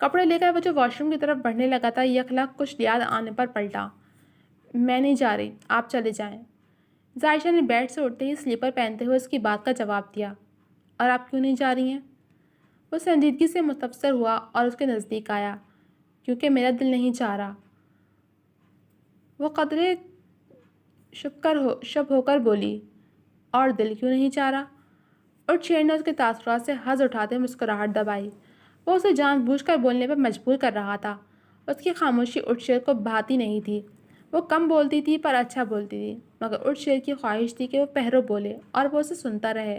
کپڑے لے کر وہ جو واش روم کی طرف بڑھنے لگا تھا، یکلخت کچھ یاد آنے پر پلٹا۔ میں نہیں جا رہی، آپ چلے جائیں۔ ظاہشہ نے بیڈ سے اٹھتے ہی سلیپر پہنتے ہوئے اس کی بات کا جواب دیا۔ اور آپ کیوں نہیں جا رہی ہیں؟ وہ سنجیدگی سے متبصر ہوا اور اس کے نزدیک آیا۔ کیونکہ میرا دل نہیں چاہ رہا۔ وہ قدرے شب ہو کر بولی۔ اور دل کیوں نہیں چاہ رہا؟ اور شیر نے اس کے تاثرات سے حظ اٹھاتے مسکراہٹ دبائی۔ وہ اسے جان بوجھ کر بولنے پر مجبور کر رہا تھا۔ اس کی خاموشی اٹھ شیر کو بھاتی نہیں تھی۔ وہ کم بولتی تھی پر اچھا بولتی تھی، مگر اٹھ شیر کی خواہش تھی کہ وہ پہرو بولے اور وہ اسے سنتا رہے۔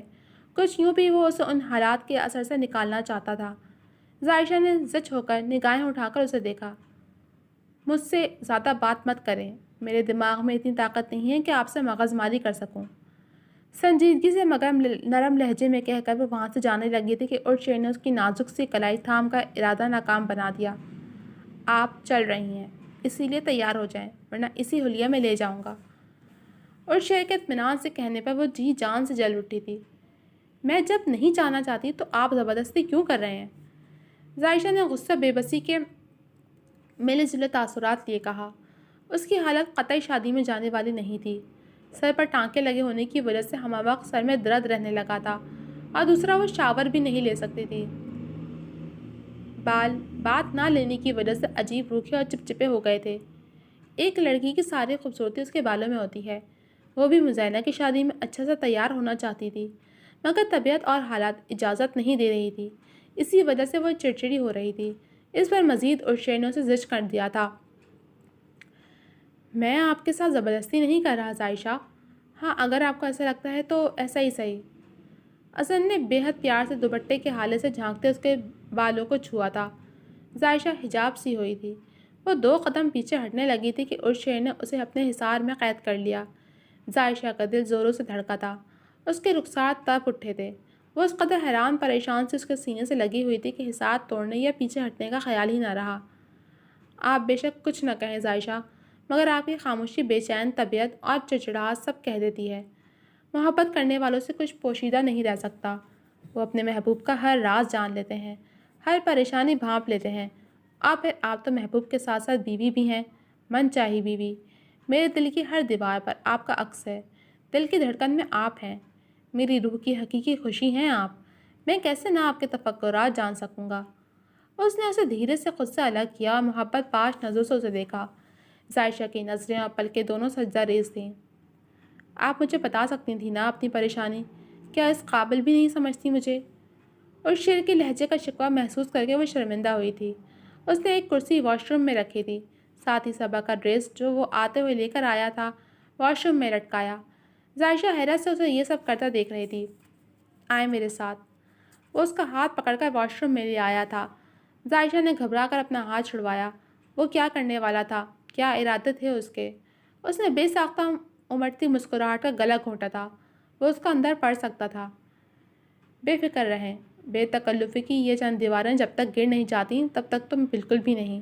کچھ یوں بھی وہ اسے ان حالات کے اثر سے نکالنا چاہتا تھا۔ ظاہشہ نے زچ ہو کر نگاہیں اٹھا کر اسے دیکھا۔ مجھ سے زیادہ بات مت کریں، میرے دماغ میں اتنی طاقت نہیں ہے کہ آپ سے مغز ماری کر سکوں۔ سنجیدگی سے مگر نرم لہجے میں کہہ کر وہ وہاں سے جانے لگی تھی کہ اٹھ شیر نے اس کی نازک سی کلائی تھام کر ارادہ ناکام بنا دیا۔ آپ چل رہی ہیں، اسی لیے تیار ہو جائیں، ورنہ اسی حلیہ میں لے جاؤں گا۔ اور شیر کے اطمینان سے کہنے پر وہ جی جان سے جل اٹھی تھی۔ میں جب نہیں جانا چاہتی تو آپ زبردستی کیوں کر رہے ہیں؟ ظاہشہ نے غصہ بے بسی کے ملے جلے تاثرات لیے کہا۔ اس کی حالت قطعی شادی میں جانے والی نہیں تھی۔ سر پر ٹانکے لگے ہونے کی وجہ سے ہمہ وقت سر میں درد رہنے لگا تھا، اور دوسرا وہ شاور بھی نہیں لے سکتی تھی۔ بال بات نہ لینے کی وجہ سے عجیب روکھے اور چپچپے ہو گئے تھے۔ ایک لڑکی کی ساری خوبصورتی اس کے بالوں میں ہوتی ہے۔ وہ بھی مزینہ کی شادی میں اچھا سا تیار ہونا چاہتی تھی، مگر طبیعت اور حالات اجازت نہیں دے رہی تھی۔ اسی وجہ سے وہ چڑچڑی ہو رہی تھی۔ اس پر مزید اور شیر نے اسے زج کر دیا تھا۔ میں آپ کے ساتھ زبردستی نہیں کر رہا ظاہشہ۔ ہاں، اگر آپ کو ایسا لگتا ہے تو ایسا ہی صحیح۔ حسن نے بے حد پیار سے دوپٹے کے حالے سے جھانکتے اس کے بالوں کو چھوا تھا۔ ظاہشہ حجاب سی ہوئی تھی۔ وہ 2 قدم پیچھے ہٹنے لگی تھی کہ عرش شیر نے اسے اپنے حصار میں قید کر لیا۔ ظاہشہ کا دل زوروں سے دھڑکا تھا۔ اس کے رخسار تپ اٹھے تھے۔ وہ اس قدر حیران پریشان سے اس کے سینے سے لگی ہوئی تھی کہ حصار توڑنے یا پیچھے ہٹنے کا خیال ہی نہ رہا۔ آپ بے شک کچھ نہ کہیں ظاہشہ، مگر آپ کی خاموشی، بے چین طبیعت اور چڑچڑاہٹ سب کہہ دیتی ہے۔ محبت کرنے والوں سے کچھ پوشیدہ نہیں رہ سکتا۔ وہ اپنے محبوب کا ہر راز جان لیتے ہیں، ہر پریشانی بھانپ لیتے ہیں۔ اور پھر آپ تو محبوب کے ساتھ ساتھ بیوی بھی ہیں، من چاہی بیوی۔ میرے دل کی ہر دیوار پر آپ کا عکس ہے۔ دل کی دھڑکن میں آپ ہیں، میری روح کی حقیقی خوشی ہیں آپ۔ میں کیسے نہ آپ کے تفکرات جان سکوں گا؟ اس نے اسے دھیرے سے خود سے الگ کیا اور محبت پاش نظروں سے اسے دیکھا۔ ظاہشہ کی نظریں اور پلکیں دونوں سجدہ ریز تھیں۔ آپ مجھے بتا سکتی تھیں نا اپنی پریشانی، کیا اس قابل بھی نہیں سمجھتی مجھے؟ اور شیر کے لہجے کا شکوہ محسوس کر کے وہ شرمندہ ہوئی تھی۔ اس نے ایک کرسی واش روم میں رکھی تھی، ساتھ ہی صبا کا ڈریس جو وہ آتے ہوئے لے کر آیا تھا واش روم میں لٹکایا۔ ظاہشہ حیرت سے اسے یہ سب کرتا دیکھ رہی تھی۔ آئے میرے ساتھ۔ وہ اس کا ہاتھ پکڑ کر واش روم میں لے آیا تھا۔ ظاہشہ نے گھبرا کر اپنا ہاتھ چھڑوایا۔ وہ کیا کرنے والا تھا؟ کیا ارادے تھے اس کے؟ اس نے بے ساختہ امٹتی مسکراہٹ کا گلا گھونٹا تھا۔ وہ اس کا اندر پڑ سکتا تھا۔ بے فکر رہیں، بے تکلفی کی یہ چند دیواریں جب تک گر نہیں جاتی تب تک تم بالکل بھی نہیں۔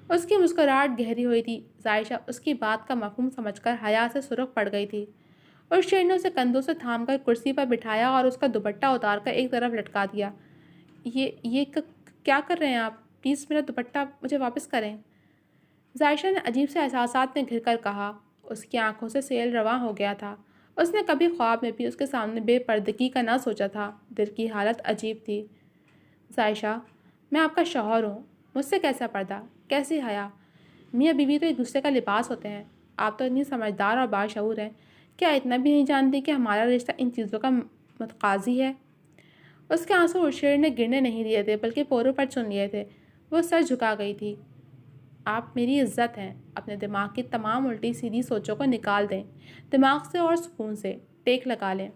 اس کی مسکراہٹ گہری ہوئی تھی۔ ظاہشہ اس کی بات کا مفہوم سمجھ کر حیا سے سرخ پڑ گئی تھی۔ اور شیر نے اسے کندھوں سے تھام کر کرسی پر بٹھایا اور اس کا دوپٹہ اتار کر ایک طرف لٹکا دیا۔ یہ کیا کر رہے ہیں آپ؟ پلیز میرا دوپٹہ مجھے واپس کریں۔ ظاہشہ نے عجیب سے احساسات میں گھر کر کہا۔ اس کی آنکھوں سے سیل رواں ہو گیا تھا۔ اس نے کبھی خواب میں بھی اس کے سامنے بے پردگی کا نہ سوچا تھا۔ دل کی حالت عجیب تھی۔ ظاہشہ، میں آپ کا شوہر ہوں، مجھ سے کیسا پردہ، کیسی حیا؟ میاں بیوی تو ایک دوسرے کا لباس ہوتے ہیں۔ آپ تو اتنی سمجھدار اور باشعور ہیں، کیا اتنا بھی نہیں جانتی کہ ہمارا رشتہ ان چیزوں کا متقاضی ہے؟ اس کے آنسو شیر نے گرنے نہیں دیے تھے بلکہ پوروں پر چن لیے تھے۔ وہ سر جھکا گئی تھی۔ آپ میری عزت ہیں، اپنے دماغ کی تمام الٹی سیدھی سوچوں کو نکال دیں، دماغ سے اور سکون سے ٹیک لگا لیں۔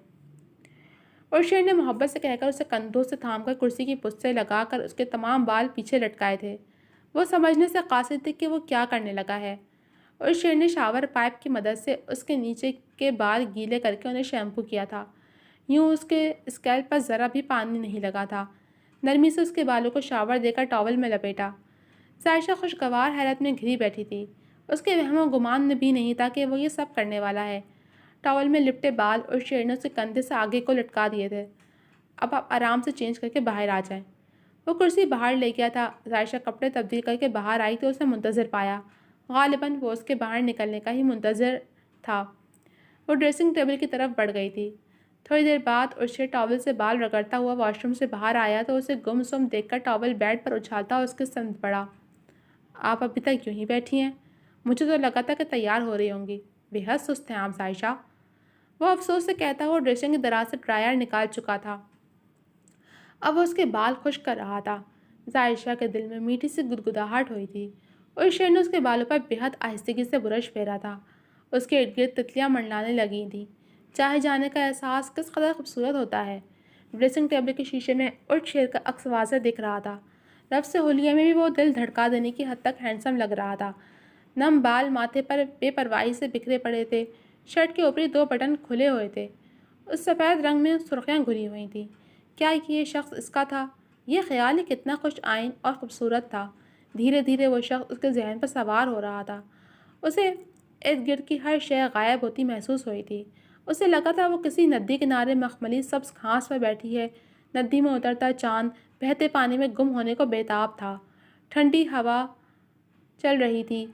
اور شیر نے محبت سے کہہ کر اسے کندھوں سے تھام کر کرسی کی پشت سے لگا کر اس کے تمام بال پیچھے لٹکائے تھے۔ وہ سمجھنے سے قاصر تھی کہ وہ کیا کرنے لگا ہے۔ اور شیر نے شاور پائپ کی مدد سے اس کے نیچے کے بال گیلے کر کے انہیں شیمپو کیا تھا۔ یوں اس کے اسکیلپ پر ذرا بھی پانی نہیں لگا تھا۔ نرمی سے اس کے بالوں کو شاور دے کر ٹاول میں لپیٹا۔ ظاہشہ خوشگوار حیرت میں گھری بیٹھی تھی۔ اس کے وہم و گمان بھی نہیں تھا کہ وہ یہ سب کرنے والا ہے۔ ٹاول میں لپٹے بال اور شیر نے اسے کندھے سے آگے کو لٹکا دیے تھے۔ اب آپ آرام سے چینج کر کے باہر آ جائیں۔ وہ کرسی باہر لے گیا تھا۔ عائشہ کپڑے تبدیل کر کے باہر آئی تو اسے منتظر پایا۔ غالباً وہ اس کے باہر نکلنے کا ہی منتظر تھا۔ وہ ڈریسنگ ٹیبل کی طرف بڑھ گئی تھی۔ تھوڑی دیر بعد ارشد ٹاول سے بال رگڑتا ہوا واش روم سے باہر آیا تو اسے گم سم دیکھ کر ٹاول بیڈ پر اچھالتا اس کے سمت پڑا۔ آپ ابھی تک یوں ہی بیٹھی ہیں؟ مجھے تو لگا تھا کہ تیار ہو رہی ہوں گی۔ بے حد سست ہیں آپ عائشہ، وہ افسوس سے کہتا ہوا ڈریسنگ کے دراز سے ڈرائر نکال چکا تھا۔ اب وہ اس کے بال خشک کر رہا تھا۔ عائشہ کے دل میں میٹھی سی گدگداہٹ ہوئی تھی اور شیر نے اس کے بالوں پر بے حد آہستگی سے برش پھیرا تھا۔ اس کے ارد گرد تتلیاں منڈلانے لگی تھیں۔ چاہے جانے کا احساس کس قدر خوبصورت ہوتا ہے۔ ڈریسنگ ٹیبل کے شیشے میں ارد شیر کا عکس واضح دکھ رہا تھا۔ لفظ حلیے میں بھی وہ دل دھڑکا دینے کی حد تک ہینڈسم لگ رہا تھا۔ نم بال ماتھے پر بے پرواہی سے بکھرے پڑے تھے۔ شرٹ کے اوپری 2 بٹن کھلے ہوئے تھے۔ اس سفید رنگ میں سرخیاں گھری ہوئی تھیں۔ کیا یہ شخص اس کا تھا؟ یہ خیال ہی کتنا خوش آئین اور خوبصورت تھا۔ دھیرے دھیرے وہ شخص اس کے ذہن پر سوار ہو رہا تھا۔ اسے ارد گرد کی ہر شے غائب ہوتی محسوس ہوئی تھی۔ اسے لگا تھا وہ کسی ندی کنارے مخملی سبز گھاس پر بیٹھی ہے۔ ندی میں اترتا چاند بہتے پانی میں گم ہونے کو بےتاب تھا۔ ٹھنڈی ہوا چل رہی تھی۔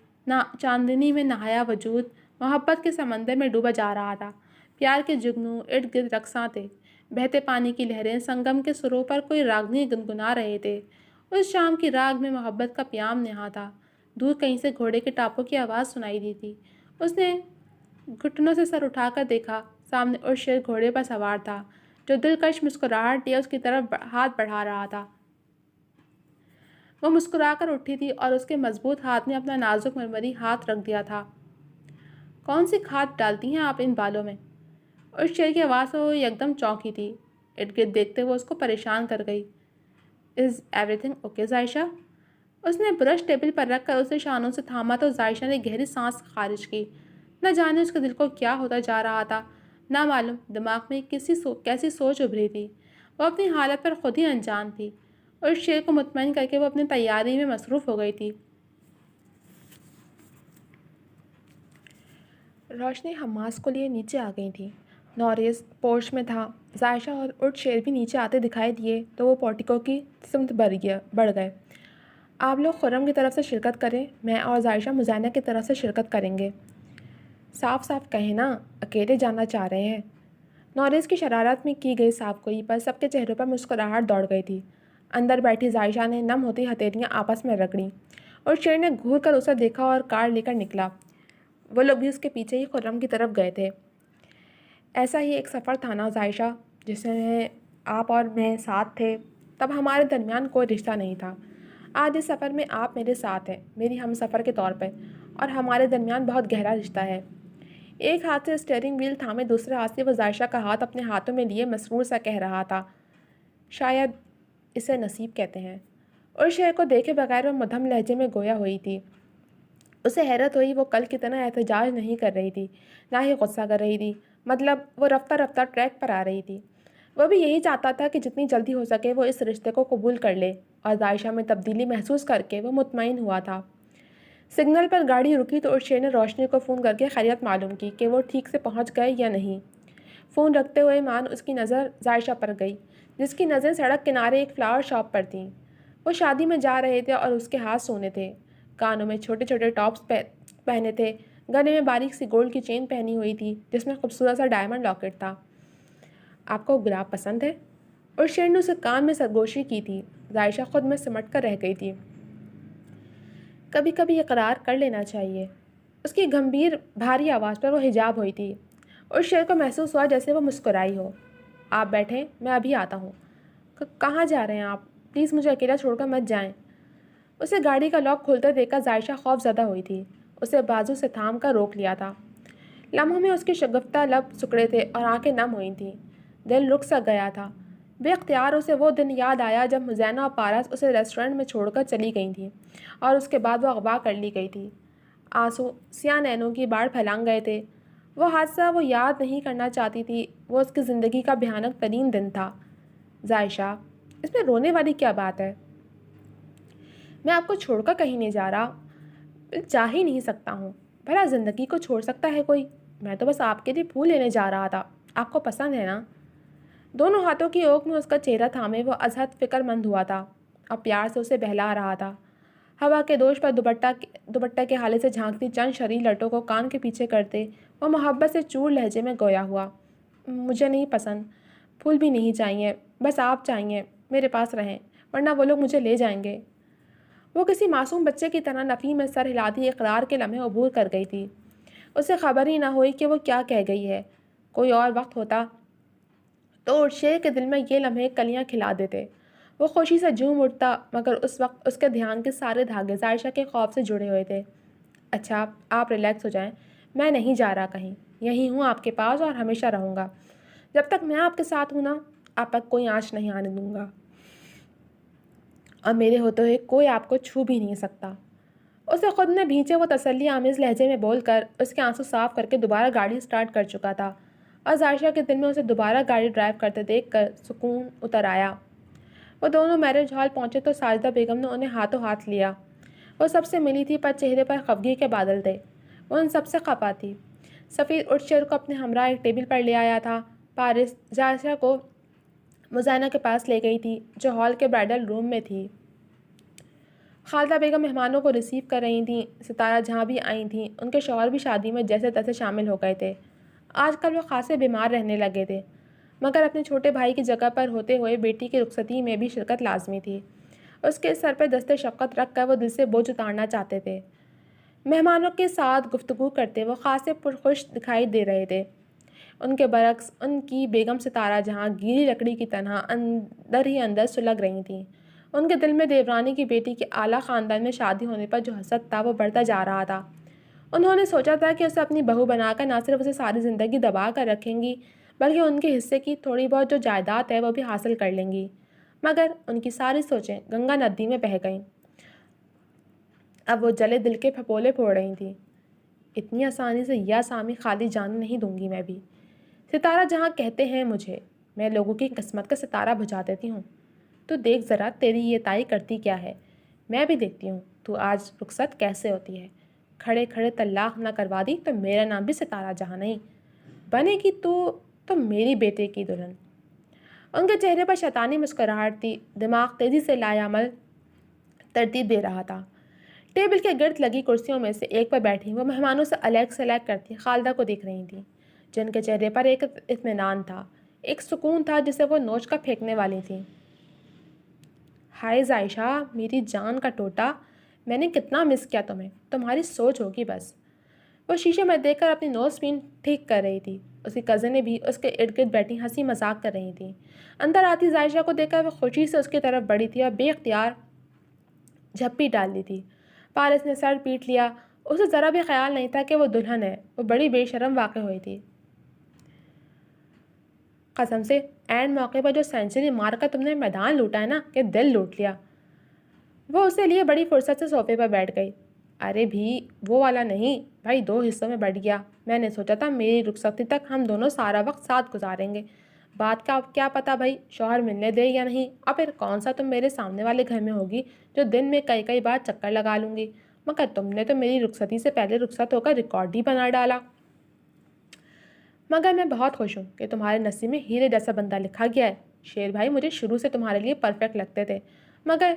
چاندنی میں نہایا وجود محبت کے سمندر میں ڈوبا جا رہا تھا۔ پیار کے جگنو ارد گرد رقصاں تھے۔ بہتے پانی کی لہریں سنگم کے سروں پر کوئی راگنی گنگنا رہے تھے۔ اس شام کی راگ میں محبت کا پیام نہا تھا۔ دور کہیں سے گھوڑے کے ٹاپوں کی آواز سنائی دی تھی۔ اس نے گھٹنوں سے سر اٹھا کر دیکھا۔ سامنے ارشد گھوڑے پر سوار تھا جو دلکش مسکراہٹ لیے اس کی طرف ہاتھ بڑھا رہا تھا۔ وہ مسکرا کر اٹھی تھی اور اس کے مضبوط ہاتھ میں اپنا نازک مرمری ہاتھ رکھ دیا تھا۔ کون سی کھاد ڈالتی ہیں آپ ان بالوں میں؟ اس شیر کی آواز سے وہ یکدم چونکی تھی۔ ارد گرد دیکھتے ہوئے اس کو پریشان کر گئی۔ از ایوری تھنگ اوکے عائشہ؟ اس نے برش ٹیبل پر رکھ کر اسے شانوں سے تھاما تو عائشہ نے گہری سانس خارج کی۔ نہ جانے اس کے دل کو کیا ہوتا جا رہا تھا۔ نہ معلوم دماغ میں کیسی سوچ ابھری تھی۔ وہ اپنی حالت پر خود ہی انجان تھی اور اس شیر کو مطمئن کر کے وہ اپنی تیاری میں مصروف ہو گئی تھی۔ روشنی حماس کو لیے نیچے آ گئی تھی۔ نوریس پورچ میں تھا۔ عائشہ اور ارد شیر بھی نیچے آتے دکھائی دیے تو وہ پورٹیکو کی سمت بڑھ گئے۔ آپ لوگ خرم کی طرف سے شرکت کریں، میں اور عائشہ مزینہ کی طرف سے شرکت کریں گے۔ صاف صاف کہیں نا، اکیلے جانا چاہ رہے ہیں؟ نوریس کی شرارت میں کی گئی صاف گوئی پر سب کے چہروں پر مسکراہٹ دوڑ گئی تھی۔ اندر بیٹھی عائشہ نے نم ہوتی ہتھیلیاں آپس میں رگڑیں اور شیر نے گھور کر اسے دیکھا اور کار لے کر نکلا۔ وہ لوگ بھی اس کے پیچھے ہی خرم کی طرف گئے تھے۔ ایسا ہی ایک سفر تھا نا عائشہ، جس میں آپ اور میں ساتھ تھے، تب ہمارے درمیان کوئی رشتہ نہیں تھا۔ آج اس سفر میں آپ میرے ساتھ ہیں، میری ہم سفر کے طور پر، اور ہمارے درمیان بہت گہرا رشتہ ہے۔ ایک ہاتھ سے اسٹیئرنگ وہیل تھامے دوسرے ہاتھ سے وہ عائشہ کا ہاتھ اپنے ہاتھوں میں لیے مسرور سا کہہ رہا تھا، شاید اسے نصیب کہتے ہیں۔ اور شیر کو دیکھے بغیر وہ مدھم لہجے میں گویا ہوئی تھی۔ اسے حیرت ہوئی وہ کل کی طرح احتجاج نہیں کر رہی تھی، نہ ہی غصہ کر رہی تھی، مطلب وہ رفتہ رفتہ ٹریک پر آ رہی تھی۔ وہ بھی یہی چاہتا تھا کہ جتنی جلدی ہو سکے وہ اس رشتے کو قبول کر لے، اور عائشہ میں تبدیلی محسوس کر کے وہ مطمئن ہوا تھا۔ سگنل پر گاڑی رکی تو ارشد نے روشنی کو فون کر کے خیریت معلوم کی کہ وہ ٹھیک سے پہنچ گئے یا نہیں۔ فون رکھتے ہوئے اس کی نظر عائشہ پر گئی، جس کی نظریں سڑک کنارے ایک فلاور شاپ پر تھیں۔ وہ شادی میں جا رہے تھے اور اس کے ہاتھ سونے تھے، کانوں میں چھوٹے چھوٹے ٹاپس پہنے تھے، گلے میں باریک سی گولڈ کی چین پہنی ہوئی تھی جس میں خوبصورت سا ڈائمنڈ لاکٹ تھا۔ آپ کو گلاب پسند ہے؟ اور شیر نے اسے کان میں سرگوشی کی تھی۔ عائشہ خود میں سمٹ کر رہ گئی تھی۔ کبھی کبھی اقرار کر لینا چاہیے۔ اس کی گمبھیر بھاری آواز پر وہ حجاب ہوئی تھی اور شیر کو محسوس ہوا جیسے وہ مسکرائی ہو۔ آپ بیٹھیں، میں ابھی آتا ہوں۔ کہاں جا رہے ہیں آپ؟ پلیز مجھے اکیلا چھوڑ کر مت جائیں۔ اسے گاڑی کا لاک کھولتے دیکھ کر عائشہ خوف زدہ ہوئی تھی۔ اسے بازو سے تھام کر روک لیا تھا۔ لمحوں میں اس کے شگفتہ لب سکڑے تھے اور آنکھیں نم ہوئی تھیں۔ دل رک سا گیا تھا۔ بے اختیار اسے وہ دن یاد آیا جب مزینہ اور پارس اسے ریسٹورنٹ میں چھوڑ کر چلی گئی تھیں اور اس کے بعد وہ اغوا کر لی گئی تھی۔ آنسو سیاہ نینوں کی باڑ پھیلانگ گئے تھے۔ وہ حادثہ وہ یاد نہیں کرنا چاہتی تھی، وہ اس کی زندگی کا بھیانک ترین دن تھا۔ عائشہ، اس میں رونے والی کیا بات ہے؟ میں آپ کو چھوڑ کر کہیں نہیں جا رہا، جا ہی نہیں سکتا ہوں۔ بھلا زندگی کو چھوڑ سکتا ہے کوئی؟ میں تو بس آپ کے لیے پھول لینے جا رہا تھا، آپ کو پسند ہے نا؟ دونوں ہاتھوں کی اوک میں اس کا چہرہ تھامے وہ ازحد فکر مند ہوا تھا۔ اور پیار سے اسے بہلا رہا تھا۔ ہوا کے دوش پر دوپٹہ کے حالے سے جھانکتی چند شریر لٹوں کو کان کے پیچھے کرتے وہ محبت سے چور لہجے میں گویا ہوا، مجھے نہیں پسند، پھول بھی نہیں چاہیے، بس آپ چاہیے، میرے پاس رہیں، ورنہ وہ لوگ مجھے لے جائیں گے۔ وہ کسی معصوم بچے کی طرح نفی میں سر ہلاتی اقرار کے لمحے عبور کر گئی تھی۔ اسے خبر ہی نہ ہوئی کہ وہ کیا کہہ گئی ہے۔ کوئی اور وقت ہوتا تو شیر کے دل میں یہ لمحے کلیاں کھلا دیتے۔ وہ خوشی سے جھوم اٹھتا، مگر اس وقت اس کے دھیان کے سارے دھاگے عائشہ کے خوف سے جڑے ہوئے تھے۔ اچھا، آپ ریلیکس ہو جائیں، میں نہیں جا رہا کہیں، یہیں ہوں آپ کے پاس اور ہمیشہ رہوں گا۔ جب تک میں آپ کے ساتھ ہوں نا، آپ پر کوئی آنچ نہیں آنے دوں گا، اور میرے ہوتے ہوئے کوئی آپ کو چھو بھی نہیں سکتا۔ اسے خود نے بھینچے وہ تسلی آمیز لہجے میں بول کر اس کے آنسو صاف کر کے دوبارہ گاڑی سٹارٹ کر چکا تھا، اور عائشہ کے دل میں اسے دوبارہ گاڑی ڈرائیو کرتے دیکھ کر سکون اتر آیا۔ وہ دونوں میرج ہال پہنچے تو ساجدہ بیگم نے انہیں ہاتھوں ہاتھ لیا۔ وہ سب سے ملی تھی، پر چہرے پر خفگی کے بادل تھے۔ وہ ان سب سے خفا تھی۔ سفیر اٹھ شیر کو اپنے ہمراہ ایک ٹیبل پر لے آیا تھا۔ پارس عائشہ کو مزینہ کے پاس لے گئی تھی، جو ہال کے برائڈل روم میں تھی۔ خالدہ بیگم مہمانوں کو ریسیو کر رہی تھیں۔ ستارہ جہاں بھی آئی تھیں، ان کے شوہر بھی شادی میں جیسے تیسے شامل ہو گئے تھے۔ آج کل وہ خاصے بیمار رہنے لگے تھے، مگر اپنے چھوٹے بھائی کی جگہ پر ہوتے ہوئے بیٹی کی رخصتی میں بھی شرکت لازمی تھی۔ اس کے سر پہ دستے شفقت رکھ کر وہ دل سے بوجھ اتارنا چاہتے تھے۔ مہمانوں کے ساتھ گفتگو کرتے وہ خاصے پرخوش دکھائی دے رہے تھے۔ ان کے برعکس ان کی بیگم ستارہ جہاں گیلی لکڑی کی طرح اندر ہی اندر سلگ رہی تھیں۔ ان کے دل میں دیورانی کی بیٹی کے اعلیٰ خاندان میں شادی ہونے پر جو حسد تھا وہ بڑھتا جا رہا تھا۔ انہوں نے سوچا تھا کہ اسے اپنی بہو بنا کر نہ صرف اسے ساری زندگی دبا کر رکھیں گی، بلکہ ان کے حصے کی تھوڑی بہت جو جائیداد ہے وہ بھی حاصل کر لیں گی۔ مگر ان کی ساری سوچیں گنگا ندی میں بہہ گئیں۔ اب وہ جلے دل کے پھپولے پھوڑ رہی تھیں۔ اتنی آسانی سے یہ آسامی خالی جانے نہیں دوں گی میں بھی۔ ستارہ جہاں کہتے ہیں مجھے، میں لوگوں کی قسمت کا ستارہ بجھا دیتی ہوں۔ تو دیکھ ذرا تیری یہ تائی کرتی کیا ہے، میں بھی دیکھتی ہوں تو آج رخصت کیسے ہوتی ہے۔ کھڑے کھڑے طلاق نہ کروا دی تو میرا نام بھی ستارہ جہاں نہیں، بنے گی تو میری بیٹے کی دلہن۔ ان کے چہرے پر شیطانی مسکراہٹ تھی، دماغ تیزی سے لایعمل ترتیب دے رہا تھا۔ ٹیبل کے گرد لگی کرسیوں میں سے ایک پر بیٹھی وہ مہمانوں سے الیگ سلیگ کرتی خالدہ کو دیکھ رہی تھیں، جن کے چہرے پر ایک اطمینان تھا، ایک سکون تھا جسے وہ نوچ کر پھینکنے والی تھیں۔ ہائے عائشہ، میری جان کا ٹوٹا، میں نے کتنا مس کیا تمہیں، تمہاری سوچ ہوگی بس۔ وہ شیشے میں دیکھ کر اپنی نوز پین ٹھیک کر رہی تھی۔ اس کی کزنیں بھی اس کے ارد گرد بیٹھی ہنسی مذاق کر رہی تھیں۔ اندر آتی عائشہ کو دیکھ کر وہ خوشی سے اس کی طرف بڑھی تھی اور بے اختیار جھپی ڈال دی تھی۔ پارس نے سر پیٹ لیا، اسے ذرا بھی خیال نہیں تھا کہ وہ دلہن ہے۔ وہ بڑی بے شرم واقع ہوئی تھی۔ قسم سے اینڈ موقع پر جو سینچری مار کر تم نے میدان لوٹا ہے نا، کہ دل لوٹ لیا۔ وہ اسے لیے بڑی فرصت سے صوفے پر بیٹھ گئی۔ ارے بھی وہ والا نہیں بھائی، 2 حصوں میں بڑھ گیا۔ میں نے سوچا تھا میری رخصتی تک ہم دونوں سارا وقت ساتھ گزاریں گے، بات کا کیا پتا بھائی شوہر ملنے دے یا نہیں، اور پھر کون سا تم میرے سامنے والے گھر میں ہوگی جو دن میں کئی بار چکر لگا لوں گی، مگر تم نے تو میری رخصتی سے پہلے رخصت ہو کر ریکارڈ ہی بنا ڈالا۔ مگر میں بہت خوش ہوں کہ تمہارے نصیب میں ہیرے جیسا بندہ لکھا گیا ہے۔ شیر بھائی مجھے شروع سے تمہارے لیے پرفیکٹ لگتے تھے، مگر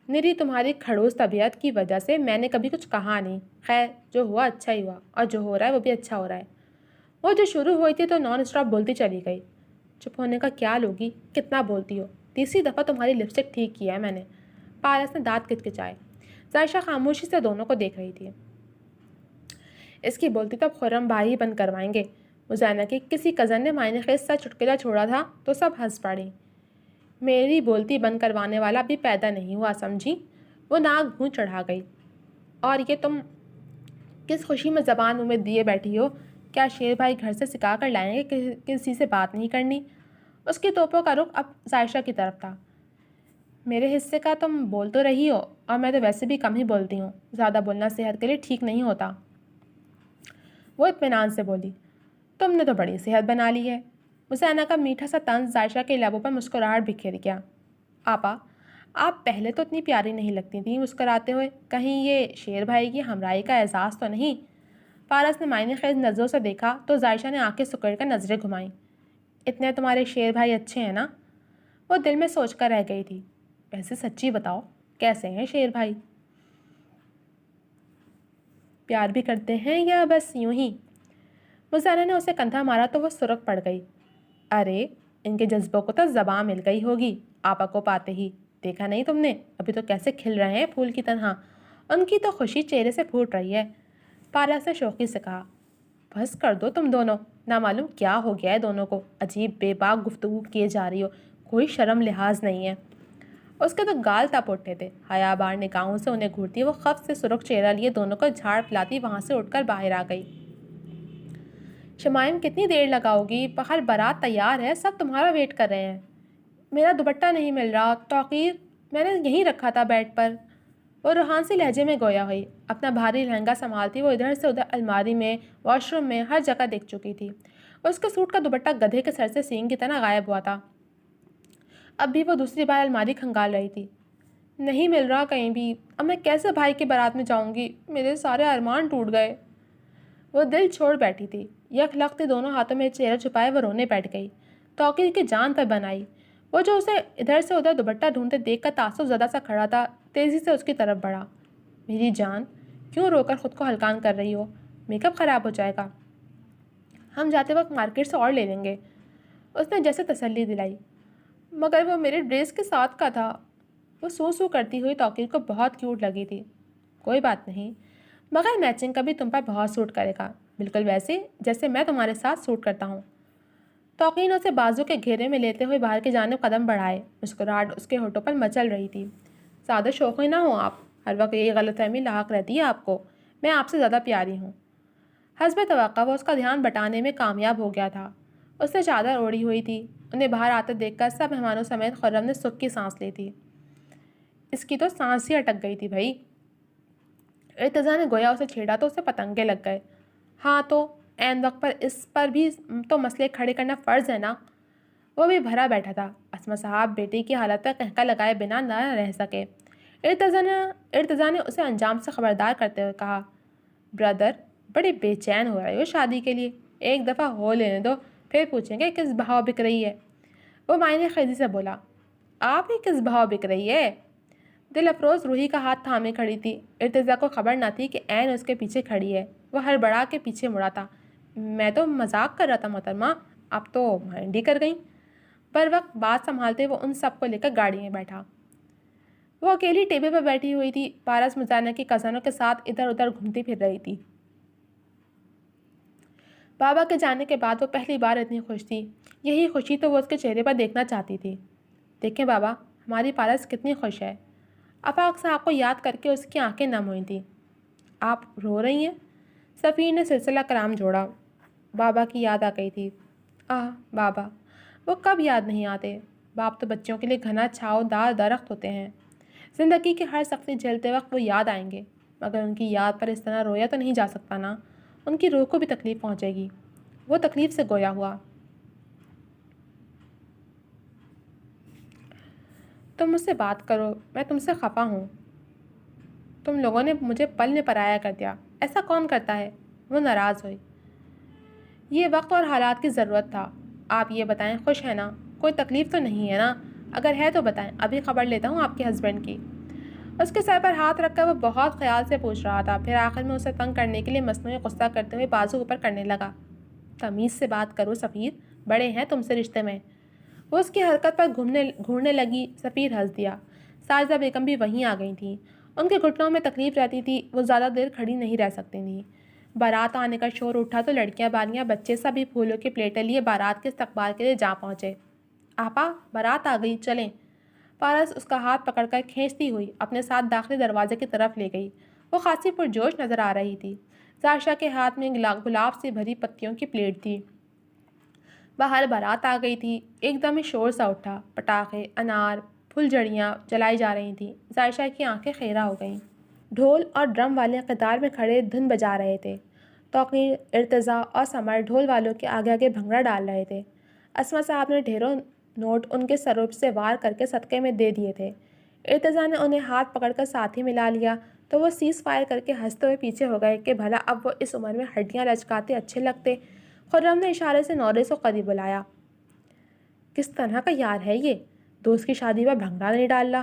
نری تمہاری کھڑوس طبیعت کی وجہ سے میں نے کبھی کچھ کہا نہیں۔ خیر، جو ہوا اچھا ہی ہوا، اور جو ہو رہا ہے وہ بھی اچھا ہو رہا ہے۔ وہ جو شروع ہوئی تھی تو نان اسٹاپ بولتی چلی گئی۔ چپ ہونے کا کیا لوگی، کتنا بولتی ہو، 3ری دفعہ تمہاری لپسٹک ٹھیک کیا ہے میں نے۔ پارس نے دانت کچکچائے۔ عائشہ خاموشی سے دونوں کو دیکھ رہی تھی۔ اس کی بولتی تو اب خرم بھائی بند کروائیں گے۔ مزینہ کی کسی کزن نے معنی خیز سا چٹکلا چھوڑا تھا تو سب ہنس پڑی۔ میری بولتی بند کروانے والا بھی پیدا نہیں ہوا، سمجھی؟ وہ ناک گھون چڑھا گئی۔ اور یہ تم کس خوشی میں زبان منہ میں دیے بیٹھی ہو؟ کیا شیر بھائی گھر سے سکھا کر لائیں گے کہ کسی سے بات نہیں کرنی؟ اس کی توپوں کا رخ اب عائشہ کی طرف تھا۔ میرے حصے کا تم بول تو رہی ہو، اور میں تو ویسے بھی کم ہی بولتی ہوں، زیادہ بولنا صحت کے لیے ٹھیک نہیں ہوتا۔ وہ اطمینان سے بولی۔ تم نے تو بڑی صحت بنا لی ہے۔ مزینہ کا میٹھا سا طنز عائشہ کے لبوں پر مسکراہٹ بکھیر گیا۔ آپا، آپ پہلے تو اتنی پیاری نہیں لگتی تھیں مسکراتے ہوئے، کہیں یہ شیر بھائی کی ہمراہی کا اعزاز تو نہیں؟ پارس نے معنی خیز نظروں سے دیکھا تو عائشہ نے آنکھیں سکڑ کر نظریں گھمائیں۔ اتنے تمہارے شیر بھائی اچھے ہیں نا؟ وہ دل میں سوچ کر رہ گئی تھی۔ ویسے سچی بتاؤ کیسے ہیں شیر بھائی؟ پیار بھی کرتے ہیں یا بس یوں ہی؟ مزانہ نے اسے کندھا مارا تو وہ سرخ پڑ گئی۔ ارے ان کے جذبوں کو تو زباں مل گئی ہوگی آپا کو پاتے ہی، دیکھا نہیں تم نے ابھی تو کیسے کھل رہے ہیں پھول کی طرح، ان کی تو خوشی چہرے سے پھوٹ رہی ہے۔ پارس نے شوقی سے کہا، بس کر دو تم دونوں، نہ معلوم کیا ہو گیا ہے دونوں کو، عجیب بے باک گفتگو کیے جا رہی ہو، کوئی شرم لحاظ نہیں ہے۔ اس کے تو گال تپ اٹھے تھے، حیا بار نگاہوں سے انہیں گھورتی وہ خف سے سرخ چہرہ لیے دونوں کو جھاڑ پھیلاتی وہاں سے اٹھ کر باہر آ گئی۔ شمائم کتنی دیر لگاؤ گی؟ بہر بارات تیار ہے، سب تمہارا ویٹ کر رہے ہیں۔ میرا دوپٹہ نہیں مل رہا توقیر، میں نے یہیں رکھا تھا بیڈ پر۔ وہ روحانسی لہجے میں گویا ہوئی، اپنا بھاری لہنگا سنبھالتی وہ ادھر سے ادھر الماری میں، واش روم میں، ہر جگہ دیکھ چکی تھی۔ اس کے سوٹ کا دوپٹہ گدھے کے سر سے سینگ کی طرح غائب ہوا تھا۔ اب بھی وہ دوسری بار الماری کھنگال رہی تھی۔ نہیں مل رہا کہیں بھی، اب میں کیسے بھائی کی بارات میں جاؤں گی؟ میرے سارے ارمان ٹوٹ گئے۔ وہ دل چھوڑ بیٹھی تھی، یک لخت دونوں ہاتھوں میں چہرہ چھپائے وہ رونے بیٹھ گئی۔ توقیر کی جان پر بنائی، وہ جو اسے ادھر سے ادھر دوپٹہ ڈھونڈتے دیکھ کر تعصب زدہ سا کھڑا تھا، تیزی سے اس کی طرف بڑھا۔ میری جان، کیوں رو کر خود کو ہلکان کر رہی ہو؟ میک اپ خراب ہو جائے گا، ہم جاتے وقت مارکیٹ سے اور لے لیں گے۔ اس نے جیسے تسلی دلائی، مگر وہ میرے ڈریس کے ساتھ کا تھا۔ وہ سو سو کرتی ہوئی توقیر کو بہت کیوٹ لگی تھی۔ کوئی بات نہیں، بغیر میچنگ کا بھی تم پر بہت سوٹ کرے گا، بالکل ویسے جیسے میں تمہارے ساتھ سوٹ کرتا ہوں۔ توقیر نے اسے بازو کے گھیرے میں لیتے ہوئے باہر کی جانب قدم بڑھائے، مسکراہٹ اس کے ہونٹوں پر مچل رہی تھی۔ زیادہ شوقی نہ ہو آپ، ہر وقت یہی غلط فہمی لاحق رہتی ہے آپ کو، میں آپ سے زیادہ پیاری ہوں۔ حسب توقع وہ اس کا دھیان بٹانے میں کامیاب ہو گیا تھا۔ اس نے چادر اوڑھی ہوئی تھی، انہیں باہر آتے دیکھ کر سب مہمانوں سمیت خرم نے سکھ کی سانس لی تھی۔ اس کی تو سانس ہی اٹک گئی تھی بھائی۔ ارتضیٰ نے گویا اسے چھیڑا تو اسے پتنگے لگ گئے۔ ہاں تو عین وقت پر اس پر بھی تو مسئلے کھڑے کرنا فرض ہے نا۔ وہ بھی بھرا بیٹھا تھا، اسما صاحب بیٹی کی حالت پر قہقہ لگائے بنا نہ رہ سکے۔ ارتضیٰ نے اسے انجام سے خبردار کرتے ہوئے کہا، برادر بڑے بے چین ہو رہے ہو شادی کے لیے، ایک دفعہ ہو لینے دو، پھر پوچھیں گے کس بھاؤ بک رہی ہے۔ وہ معنی خیزی سے بولا، آپ ہی کس بھاؤ بک رہی ہے؟ دل افروز روحی کا ہاتھ تھامے کھڑی تھی۔ ارتضیٰ کو خبر نہ تھی کہ عین اس کے پیچھے کھڑی ہے۔ وہ ہڑبڑا کے پیچھے مڑا تھا، میں تو مذاق کر رہا تھا محترمہ، آپ تو مائنڈ ہی کر گئیں۔ بر وقت بات سنبھالتے وہ ان سب کو لے کر گاڑی میں بیٹھا۔ وہ اکیلی ٹیبل پر بیٹھی ہوئی تھی، پارس مزانہ کی کزنوں کے ساتھ ادھر ادھر گھومتی پھر رہی تھی۔ بابا کے جانے کے بعد وہ پہلی بار اتنی خوش تھی، یہی خوشی تو وہ اس کے چہرے پر دیکھنا چاہتی تھی۔ دیکھیں بابا، ہماری پارس کتنی خوش ہے۔ آفاق صاحب کو یاد کر کے اس کی آنکھیں نم ہوئی تھیں۔ آپ رو رہی ہیں؟ سفیر نے سلسلہ کلام جوڑا۔ بابا کی یاد آ گئی تھی۔ بابا، وہ کب یاد نہیں آتے؟ باپ تو بچوں کے لیے گھنا چھاؤ دار درخت ہوتے ہیں، زندگی کی ہر سختی جھیلتے وقت وہ یاد آئیں گے، مگر ان کی یاد پر اس طرح رویا تو نہیں جا سکتا نا، ان کی روح کو بھی تکلیف پہنچے گی۔ وہ تکلیف سے گویا ہوا۔ تم مجھ سے بات کرو، میں تم سے خفا ہوں، تم لوگوں نے مجھے پل میں پرایا کر دیا، ایسا کون کرتا ہے؟ وہ ناراض ہوئی۔ یہ وقت اور حالات کی ضرورت تھا۔ آپ یہ بتائیں خوش ہیں نا؟ کوئی تکلیف تو نہیں ہے نا؟ اگر ہے تو بتائیں، ابھی خبر لیتا ہوں آپ کے ہسبینڈ کی۔ اس کے سر پر ہاتھ رکھ کر وہ بہت خیال سے پوچھ رہا تھا، پھر آخر میں اسے تنگ کرنے کے لیے مصنوعی غصہ کرتے ہوئے بازو اوپر کرنے لگا۔ تمیز سے بات کرو سفیر، بڑے ہیں تم سے رشتے میں۔ وہ اس کی حرکت پر گھورنے لگی۔ سفیر ہنس دیا۔ ساجدہ بیگم بھی وہیں آ گئی تھیں۔ ان کے گھٹنوں میں تکلیف رہتی تھی، وہ زیادہ دیر کھڑی نہیں رہ سکتی تھیں۔ بارات آنے کا شور اٹھا تو لڑکیاں بالیاں بچے سبھی پھولوں کی پلیٹیں لیے بارات کے استقبال کے لیے جا پہنچے۔ آپا، بارات آ گئی، چلیں۔ پارس اس کا ہاتھ پکڑ کر کھینچتی ہوئی اپنے ساتھ داخلی دروازے کی طرف لے گئی۔ وہ خاصی پرجوش نظر آ رہی تھی۔ زائشہ کے ہاتھ میں گلاب سے بھری پتیوں کی پلیٹ تھی۔ باہر بارات آ گئی تھی۔ ایک دم ہی شور سا اٹھا، پٹاخے، انار، پھلجھڑیاں جلائی جا رہی تھیں۔ زائشہ کی آنکھیں خیرہ ہو گئیں۔ ڈھول اور ڈرم والے قطار میں کھڑے دھن بجا رہے تھے۔ توقیر، ارتضیٰ اور سمر ڈھول والوں کے آگے آگے بھنگڑا ڈال رہے تھے۔ اسما صاحب نے ڈھیروں نوٹ ان کے سروں سے وار کر کے صدقے میں دے دیے تھے۔ ارتضیٰ نے انہیں ہاتھ پکڑ کر ساتھ ہی ملا لیا تو وہ سیز فائر کر کے ہنستے ہوئے پیچھے ہو گئے کہ بھلا اب وہ اس عمر میں ہڈیاں لچکاتے اچھے لگتے۔ خرم نے اشارے سے نورے کو قریب بلایا۔ کس طرح کا یار ہے یہ؟ دوست کی شادی پر بھنگڑا نہیں ڈال رہا،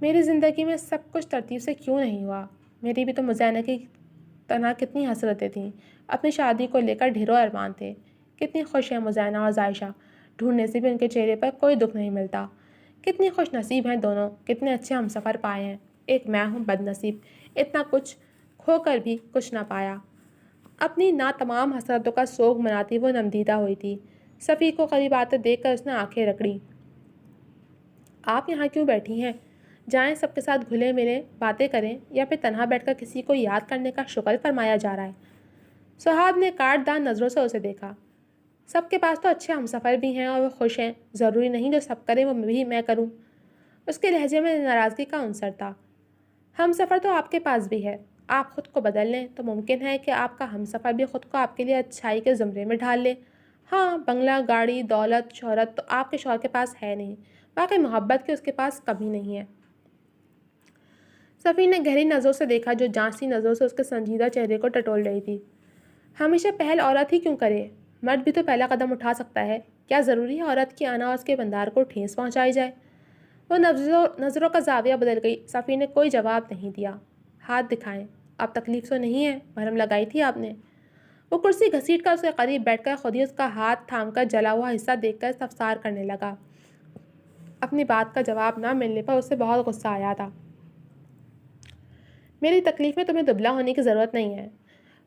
میری زندگی میں سب کچھ ترتیب سے کیوں نہیں ہوا؟ میری بھی تو مزینہ کی طرح کتنی حسرتیں تھیں، اپنی شادی کو لے کر ڈھیروں ارمان تھے۔ کتنی خوش ہیں مزینہ اور ذائشہ، ڈھونڈنے سے بھی ان کے چہرے پر کوئی دکھ نہیں ملتا۔ کتنی خوش نصیب ہیں دونوں، کتنے اچھے ہم سفر پائے ہیں۔ ایک میں ہوں بد نصیب، اتنا کچھ کھو کر بھی کچھ نہ پایا۔ اپنی ناتمام حسرتوں کا سوگ مناتی وہ نمدیدہ ہوئی تھی۔ صفی کو قریب آتے دیکھ کر اس نے آنکھیں رگڑیں۔ آپ یہاں کیوں بیٹھی ہیں؟ جائیں سب کے ساتھ گھلے ملے باتیں کریں، یا پھر تنہا بیٹھ کر کسی کو یاد کرنے کا شغل فرمایا جا رہا ہے؟ سہاد نے کاٹ دان نظروں سے اسے دیکھا۔ سب کے پاس تو اچھے ہم سفر بھی ہیں اور وہ خوش ہیں، ضروری نہیں جو سب کریں وہ بھی میں کروں۔ اس کے لہجے میں ناراضگی کا عنصر تھا۔ ہم سفر تو آپ کے پاس بھی ہے، آپ خود کو بدل لیں تو ممکن ہے کہ آپ کا ہم سفر بھی خود کو آپ کے لیے اچھائی کے زمرے میں ڈھال لے۔ ہاں، بنگلہ، گاڑی، دولت، شہرت تو آپ کے شوہر کے پاس ہے نہیں، باقی محبت کی اس کے پاس کمی نہیں ہے۔ صفی نے گہری نظروں سے دیکھا جو جانچتی نظروں سے اس کے سنجیدہ چہرے کو ٹٹول رہی تھی۔ ہمیشہ پہل عورت ہی کیوں کرے؟ مرد بھی تو پہلا قدم اٹھا سکتا ہے۔ کیا ضروری ہے عورت کی آنا اور اس کے بندار کو ٹھیس پہنچائی جائے؟ وہ نظروں کا زاویہ بدل گئی۔ صفی نے کوئی جواب نہیں دیا۔ ہاتھ دکھائیں، اب تکلیف تو نہیں ہے؟ مرہم لگائی تھی آپ نے؟ وہ کرسی گھسیٹ کر اس کے قریب بیٹھ کر خود ہی اس کا ہاتھ تھام کر جلا ہوا حصہ دیکھ کر استفسار کرنے لگا۔ اپنی بات کا جواب نہ ملنے پر اسے بہت غصہ آیا تھا۔ میری تکلیف میں تمہیں دبلا ہونے کی ضرورت نہیں ہے،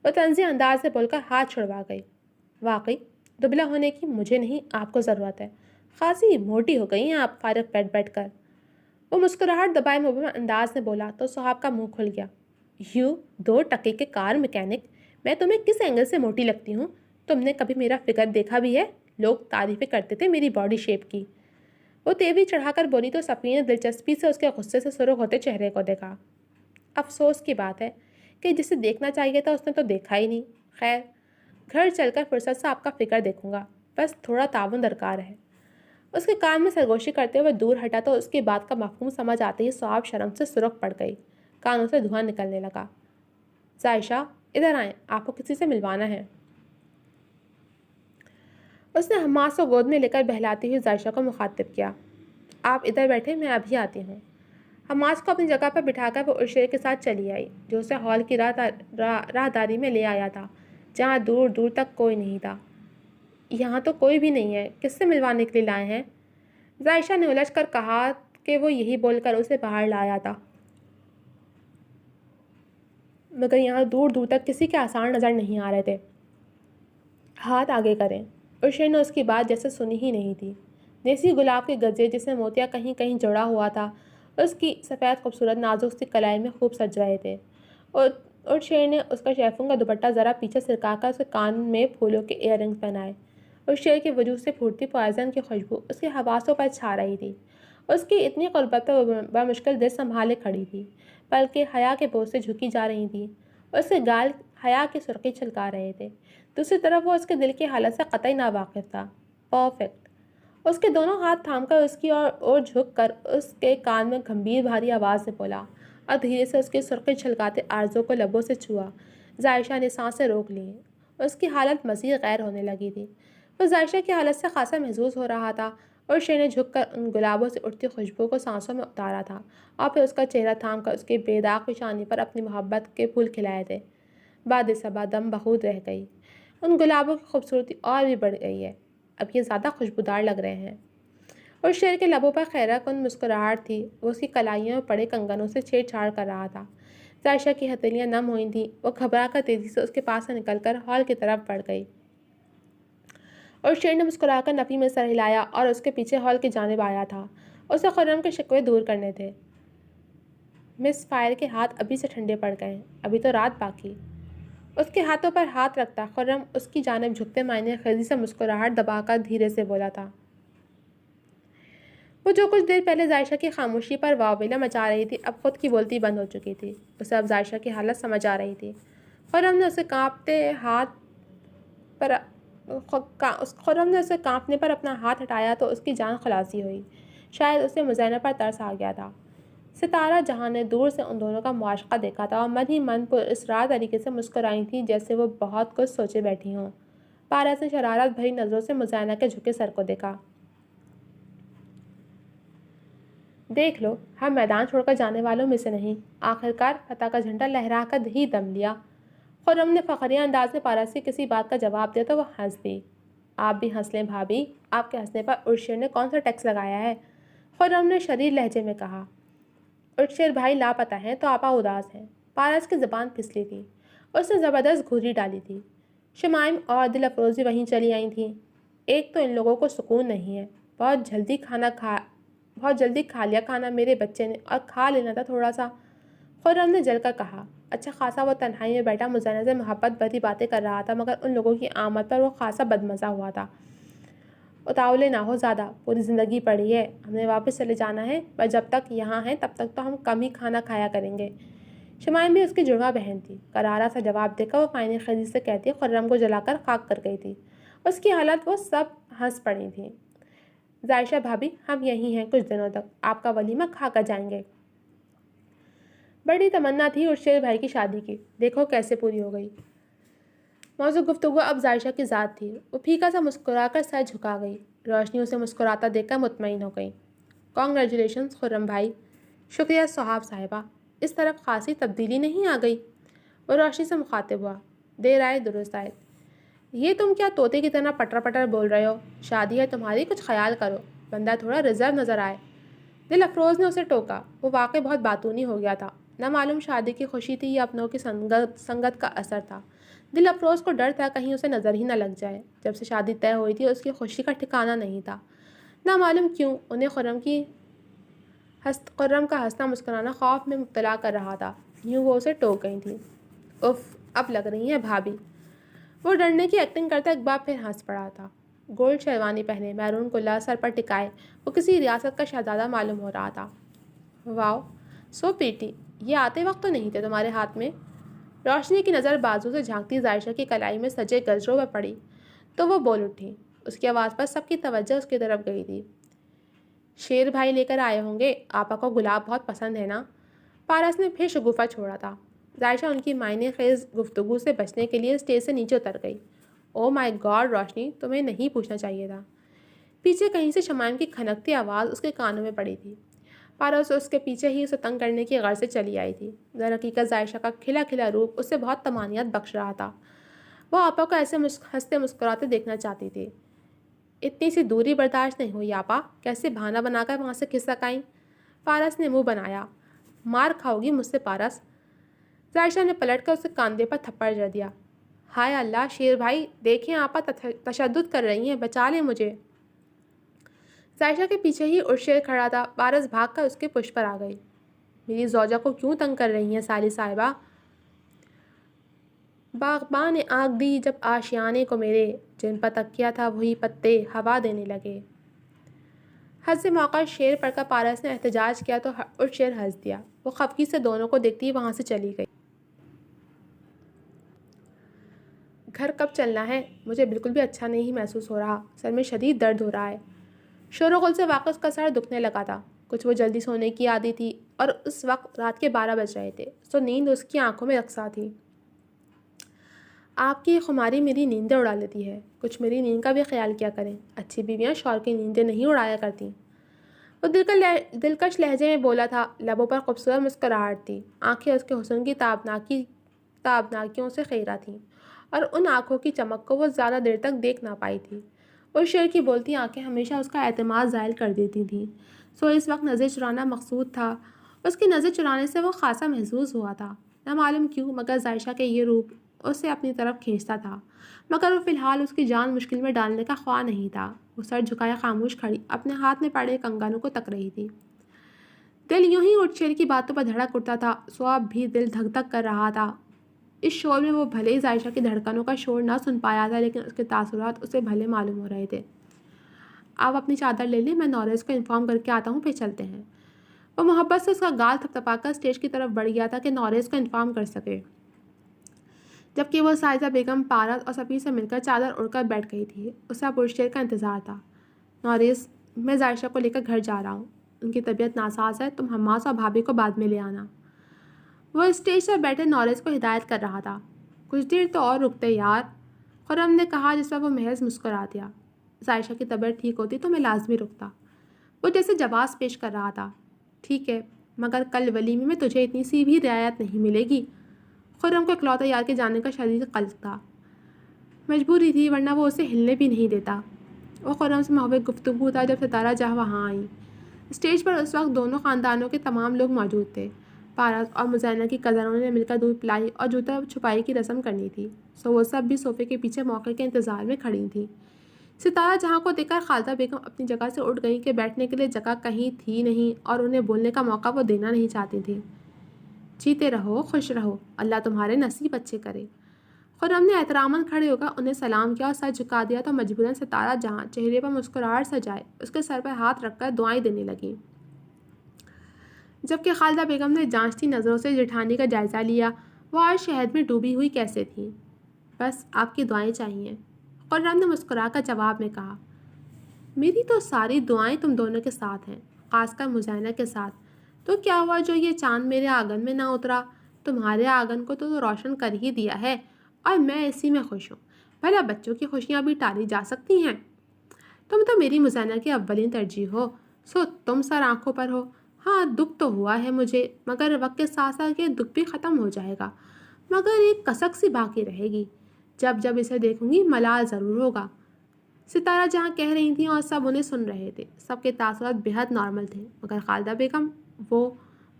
وہ طنزی انداز سے بول کر ہاتھ چھڑوا گئی۔ واقعی دبلا ہونے کی مجھے نہیں، آپ کو ضرورت ہے۔ خاصی موٹی ہو گئی ہیں آپ فارغ بیٹھ کر۔ وہ مسکراہٹ دبائے مبہم انداز میں بولا تو صاحب کا منہ کھل گیا۔ یوں 2 ٹکے کے کار میکینک، میں تمہیں کس اینگل سے موٹی لگتی ہوں؟ تم نے کبھی میرا فگر دیکھا بھی ہے؟ لوگ تعریفیں کرتے تھے میری باڈی شیپ کی۔ وہ تیوری چڑھا کر بولی تو صفی نے دلچسپی سے اس کے غصے سے سرخ ہوتے چہرے کو دیکھا۔ افسوس کی بات ہے کہ جسے دیکھنا چاہیے تھا اس نے تو دیکھا ہی نہیں۔ خیر، گھر چل کر فرصت سے آپ کا فکر دیکھوں گا، بس تھوڑا تعاون درکار ہے۔ اس کے کان میں سرگوشی کرتے ہوئے دور ہٹا تو اس کی بات کا مفہوم سمجھ آتے ہی صاحب شرم سے سرخ پڑ گئی، کانوں سے دھواں نکلنے لگا۔ ذائشہ، ادھر آئیں، آپ کو کسی سے ملوانا ہے۔ اس نے حماس کو گود میں لے کر بہلاتی ہوئی ذائشہ کو مخاطب کیا۔ آپ ادھر بیٹھے، میں ابھی آتی ہوں۔ حماس کو اپنی جگہ پر بٹھا کر وہ عشرے کے ساتھ چلی آئی جو اسے ہال کی راہداری میں لے آیا تھا، جہاں دور دور تک کوئی نہیں تھا۔ یہاں تو کوئی بھی نہیں ہے، کس سے ملوانے کے لیے لائے ہیں؟ ذائشہ نے الجھ کر کہا کہ وہ یہی بول کر اسے باہر لایا تھا، مگر یہاں دور دور تک کسی کے آثار نظر نہیں آ رہے تھے۔ ہاتھ آگے کریں۔ عشرے نے اس کی بات جیسے سنی ہی نہیں تھی۔ دیسی گلاب کے گجے جس میں موتیا کہیں کہیں جڑا ہوا تھا اس کی سفید خوبصورت نازک سی کلائی میں خوب سج رہے تھے، اور شیر نے اس کا شیفون کا دوپٹہ ذرا پیچھے سرکا کر اس کے کان میں پھولوں کے ایئر رنگز پہنائے، اور شیر کے وجود سے پھوٹتی پوائزن کی خوشبو اس کے حواسوں پر چھا رہی تھی۔ اس کی اتنی قربت پر بمشکل دل سنبھالے کھڑی تھی، بلکہ حیا کے بوجھ سے جھکی جا رہی تھی۔ اس کے گال حیا کی سرخی چھلکا رہے تھے۔ دوسری طرف وہ اس کے دل کی حالت سے قطعی ناواقف تھا۔ پرفیکٹ۔ اس کے دونوں ہاتھ تھام کر اس کی اور جھک کر اس کے کان میں گمبھیر بھاری آواز سے بولا، اور دھیرے سے اس کی سرخی چھلکاتے آرزو کو لبوں سے چھوا۔ ذائشہ نے سانسیں روک لیں، اس کی حالت مزید غیر ہونے لگی تھی۔ وہ ذائشہ کی حالت سے خاصا محظوظ ہو رہا تھا، اور شیر نے جھک کر ان گلابوں سے اٹھتی خوشبو کو سانسوں میں اتارا تھا، اور پھر اس کا چہرہ تھام کر اس کی بے داغ پیشانی پر اپنی محبت کے پھول کھلائے تھے۔ باد صبا دم بخود رہ گئی۔ ان گلابوں کی خوبصورتی اور بھی بڑھ گئی ہے، اب یہ زیادہ خوشبودار لگ رہے ہیں۔ اور شیر کے لبوں پر خیرہ کن مسکراہٹ تھی، وہ اس کی کلائیوں میں پڑے کنگنوں سے چھیڑ چھاڑ کر رہا تھا۔ ذائشہ کی ہتھیلیاں نم ہوئی تھیں، وہ گھبرا کر تیزی سے اس کے پاس سے نکل کر ہال کی طرف بڑھ گئی، اور شیر نے مسکرا کر نفی میں سر ہلایا اور اس کے پیچھے ہال کی جانب آیا تھا۔ اسے خرم کے شکوے دور کرنے تھے۔ مس فائر کے ہاتھ ابھی سے ٹھنڈے پڑ گئے، ابھی تو رات باقی۔ اس کے ہاتھوں پر ہاتھ رکھتا خرم اس کی جانب جھکتے معنی خیزی سے مسکراہٹ دبا کر دھیرے سے بولا تھا۔ وہ جو کچھ دیر پہلے ذائشہ کی خاموشی پر واویلا مچا رہی تھی اب خود کی بولتی بند ہو چکی تھی۔ اسے اب ذائشہ کی حالت سمجھ آ رہی تھی۔ خرم نے اسے کانپنے پر اپنا ہاتھ ہٹایا تو اس کی جان خلاصی ہوئی۔ شاید اسے مزینہ پر ترس آ گیا تھا۔ ستارہ جہاں نے دور سے ان دونوں کا معاشقہ دیکھا تھا اور من ہی من پر اسرار طریقے سے مسکرائی تھی جیسے وہ بہت کچھ سوچے بیٹھی ہوں۔ پارس نے شرارت بھری نظروں سے مزینہ کے جھکے سر کو دیکھا۔ دیکھ لو، ہم میدان چھوڑ کر جانے والوں میں سے نہیں۔ آخرکار فتح کا جھنڈا لہرا کر ہی دم لیا۔ خرم نے فخریہ انداز میں پارس کی کسی بات کا جواب دیا تو وہ ہنس دی۔ آپ بھی ہنس لیں بھابھی، آپ کے ہنسنے پر ارشیر نے کون سا ٹیکس لگایا ہے؟ خرم نے شریر لہجے میں کہا۔ ارشیر بھائی لاپتہ ہیں تو آپا اداس ہیں۔ پارس کی زبان پھسلی تھی، اس نے زبردست گھوری ڈالی تھی۔ شمائم اور دل افروز بھی وہیں چلی آئی تھیں۔ ایک تو ان لوگوں کو سکون نہیں ہے، بہت جلدی کھا لیا کھانا میرے بچے نے، اور کھا لینا تھا تھوڑا سا۔ خرم نے جل کر کہا۔ اچھا خاصا وہ تنہائی میں بیٹھا مزینہ سے محبت بھری باتیں کر رہا تھا، مگر ان لوگوں کی آمد پر وہ خاصا بدمزہ ہوا تھا۔ اتاولے نہ ہو زیادہ، پوری زندگی پڑی ہے، ہم نے واپس چلے جانا ہے، پر جب تک یہاں ہیں تب تک تو ہم کم ہی کھانا کھایا کریں گے۔ شمائم بھی اس کی جڑواں بہن تھی۔ کرارا سا جواب دے کر وہ فائنی خیزی سے کہتی خرم کو جلا کر خاک کر گئی تھی۔ اس کی حالت وہ سب ہنس پڑی تھیں۔ ذائشہ بھابھی، ہم یہیں ہیں کچھ دنوں تک، آپ کا ولیمہ کھا کر جائیں گے۔ بڑی تمنا تھی ارشیر بھائی کی شادی کی، دیکھو کیسے پوری ہو گئی۔ موضوع گفتگو اب ذائشہ کی ذات تھی۔ وہ پھیکا سا مسکرا کر سر جھکا گئی۔ روشنی اسے مسکراتا دیکھ کر مطمئن ہو گئی۔ کانگریچولیشنز خرم بھائی۔ شکریہ سہاب صاحبہ، اس طرف خاصی تبدیلی نہیں آ گئی؟ وہ روشنی سے مخاطب ہوا۔ دیر آئے درست آئے۔ یہ تم کیا طوطے کی طرح پٹر پٹر بول رہے ہو؟ شادی ہے تمہاری، کچھ خیال کرو، بندہ تھوڑا ریزرو نظر آئے۔ دل افروز نے اسے ٹوکا۔ وہ واقعی بہت باتونی ہو گیا تھا۔ نہ معلوم شادی کی خوشی تھی یا اپنوں کی سنگت کا اثر تھا۔ دل افروز کو ڈر تھا کہیں اسے نظر ہی نہ لگ جائے۔ جب سے شادی طے ہوئی تھی اس کی خوشی کا ٹھکانہ نہیں تھا۔ نہ معلوم کیوں انہیں خرم کا ہنسنا مسکرانا خوف میں مبتلا کر رہا تھا۔ یوں وہ اسے ٹوک گئی تھی۔ اف، اب لگ رہی ہیں بھابھی۔ وہ ڈرنے کی ایکٹنگ کرتا ایک بار پھر ہنس پڑا تھا۔ گولڈ شیروانی پہنے، میرون کلا سر پر ٹکائے، وہ کسی ریاست کا شہزادہ معلوم ہو رہا تھا۔ واو، سو پیٹی، یہ آتے وقت تو نہیں تھے تمہارے ہاتھ میں؟ روشنی کی نظر بازو سے جھانکتی ذائشہ کی کلائی میں سجے گجروں پر پڑی تو وہ بول اٹھی۔ اس کی آواز پر سب کی توجہ اس کی طرف گئی تھی۔ شیر بھائی لے کر آئے ہوں گے، آپا کو گلاب بہت پسند ہے نا؟ پارس نے پھر شگوفہ چھوڑا تھا۔ ذائشہ ان کی معنی خیز گفتگو سے بچنے کے لیے اسٹیج سے نیچے اتر گئی۔ او مائی گاڈ روشنی، تمہیں نہیں پوچھنا چاہیے تھا۔ پیچھے کہیں سے شمائم کی کھنکتی آواز اس کے کانوں میں پڑی تھی۔ پارس اس کے پیچھے ہی اسے تنگ کرنے کی غرض سے چلی آئی تھی۔ در حقیقت ذائشہ کا کھلا کھلا روپ اسے بہت طمانینت بخش رہا تھا۔ وہ آپا کو ایسے ہنستے مسکراتے دیکھنا چاہتی تھی۔ اتنی سی دوری برداشت نہیں ہوئی آپا، کیسے بہانہ بنا کر وہاں سے کھسک آئیں؟ پارس نے منہ بنایا۔ مار کھاؤ گی مجھ سے پارس۔ ذائشہ نے پلٹ کر اسے کاندھے پر تھپڑ جڑ دیا۔ ہائے اللہ، شیر بھائی دیکھیں آپا تشدد کر رہی ہیں، بچا لیں مجھے۔ ذائشہ کے پیچھے ہی ارشیر کھڑا تھا۔ پارس بھاگ کر اس کے پشت پر آ گئی۔ میری زوجہ کو کیوں تنگ کر رہی ہیں سالی صاحبہ؟ باغبان نے آنکھ دی جب آشیانے کو میرے، جن پر تکیا تھا وہی پتے ہوا دینے لگے۔ حد سے موقع شعر پڑھ کر پارس نے احتجاج کیا تو ارشیر ہنس دیا۔ وہ خفگی سے دونوں کو دیکھتی وہاں سے چلی گئی۔ گھر کب چلنا ہے؟ مجھے بالکل بھی اچھا نہیں محسوس ہو رہا، سر میں شدید درد ہو رہا ہے۔ شور و غل سے واقع اس کا سر دکھنے لگا تھا۔ کچھ وہ جلدی سونے کی عادی تھی اور اس وقت رات کے 12 بج رہے تھے، سو نیند اس کی آنکھوں میں رقصا تھی۔ آپ کی خماری میری نیندیں اڑا لیتی ہے، کچھ میری نیند کا بھی خیال کیا کریں، اچھی بیویاں شوہر کی نیندیں نہیں اڑایا کرتیں۔ وہ دلکش لہجے میں بولا تھا، لبوں پر خوبصورت مسکراہٹ تھی، آنکھیں اس کے حسن کی تابناکیوں سے خیرہ تھیں، اور ان آنکھوں کی چمک کو وہ زیادہ دیر تک دیکھ نہ پائی تھی۔ اس شیر کی بولتی آنکھیں ہمیشہ اس کا اعتماد زائل کر دیتی تھیں، سو اس وقت نظر چرانا مقصود تھا۔ اس کی نظر چرانے سے وہ خاصا محظوظ ہوا تھا، نہ معلوم کیوں، مگر ذائشہ کے یہ روپ اسے اپنی طرف کھینچتا تھا، مگر وہ فی الحال اس کی جان مشکل میں ڈالنے کا خواہ نہیں تھا۔ وہ سر جھکائے خاموش کھڑی اپنے ہاتھ میں پڑے کنگنوں کو تک رہی تھی۔ دل یوں ہی ارشیر کی باتوں پر دھڑک اٹھتا تھا، سو اب بھی دل دھک دھک کر رہا تھا۔ اس شور میں وہ بھلے ہی ذائشہ کی دھڑکنوں کا شور نہ سن پایا تھا، لیکن اس کے تاثرات اسے بھلے معلوم ہو رہے تھے۔ آپ اپنی چادر لے لیں، میں نوریز کو انفارم کر کے آتا ہوں، پھر چلتے ہیں۔ وہ محبت سے اس کا گال تھپتھپا کر اسٹیج کی طرف بڑھ گیا تھا کہ نوریز کو انفارم کر سکے، جبکہ وہ سائزہ بیگم، پارس اور سفیر سے مل کر چادر اڑ کر بیٹھ گئی تھی۔ اسے اب ارشیر کا انتظار تھا۔ نوریز، میں ذائشہ کو لے کر گھر جا رہا ہوں، ان کی طبیعت ناساز ہے، تم حماس اور بھابھی کو بعد میں لے آنا۔ وہ اسٹیج پر بیٹھے نوریز کو ہدایت کر رہا تھا۔ کچھ دیر تو اور رکتے یار، خرم نے کہا، جس پر وہ محض مسکرا دیا۔ ذائشہ کی طبیعت ٹھیک ہوتی تو میں لازمی رکتا، وہ جیسے جواز پیش کر رہا تھا۔ ٹھیک ہے، مگر کل ولیمے میں تجھے اتنی سی بھی رعایت نہیں ملے گی۔ خرم کو اکلوتا یار کے جانے کا شدید قلق تھا، مجبوری تھی ورنہ وہ اسے ہلنے بھی نہیں دیتا۔ وہ خرم سے محبت گفتگو تھا جب ستارہ جہاں وہاں آئی۔ اسٹیج پر اس وقت دونوں خاندانوں کے تمام لوگ موجود تھے۔ پارس اور مزینہ کی کزنوں نے مل کر دودھ پلائی اور جوتا چھپائی کی رسم کرنی تھی، سو وہ سب بھی صوفے کے پیچھے موقع کے انتظار میں کھڑی تھیں۔ ستارہ جہاں کو دیکھ کر خالدہ بیگم اپنی جگہ سے اٹھ گئیں کہ بیٹھنے کے لیے جگہ کہیں تھی نہیں اور انہیں بولنے کا موقع وہ دینا نہیں چاہتی تھیں۔ جیتے رہو، خوش رہو، اللہ تمہارے نصیب اچھے کرے۔ خرم نے احتراماً کھڑے ہو کر انہیں سلام کیا اور سر جھکا دیا تو مجبوراً ستارہ جہاں چہرے پر مسکراہٹ سجائے اس کے سر پر ہاتھ رکھ کر دعائیں دینے لگیں، جبکہ خالدہ بیگم نے جانچتی نظروں سے جیٹھانی کا جائزہ لیا۔ وہ آج شہد میں ڈوبی ہوئی کیسے تھیں؟ بس آپ کی دعائیں چاہیے، خرم نے مسکرا کر جواب میں کہا۔ میری تو ساری دعائیں تم دونوں کے ساتھ ہیں، خاص کر مزینہ کے ساتھ۔ تو کیا ہوا جو یہ چاند میرے آنگن میں نہ اترا؟ تمہارے آنگن کو تو روشن کر ہی دیا ہے اور میں اسی میں خوش ہوں۔ بھلا بچوں کی خوشیاں بھی ٹالی جا سکتی ہیں؟ تم تو میری مزینہ کی اولین ترجیح ہو، سو تم سر آنکھوں پر ہو۔ ہاں دکھ تو ہوا ہے مجھے، مگر وقت کے ساتھ ساتھ یہ دکھ بھی ختم ہو جائے گا، مگر ایک کسک سی باقی رہے گی۔ جب جب اسے دیکھوں گی ملال ضرور ہوگا۔ ستارہ جہاں کہہ رہی تھیں اور سب انہیں سن رہے تھے۔ سب کے تاثرات بےحد نارمل تھے، مگر خالدہ بیگم وہ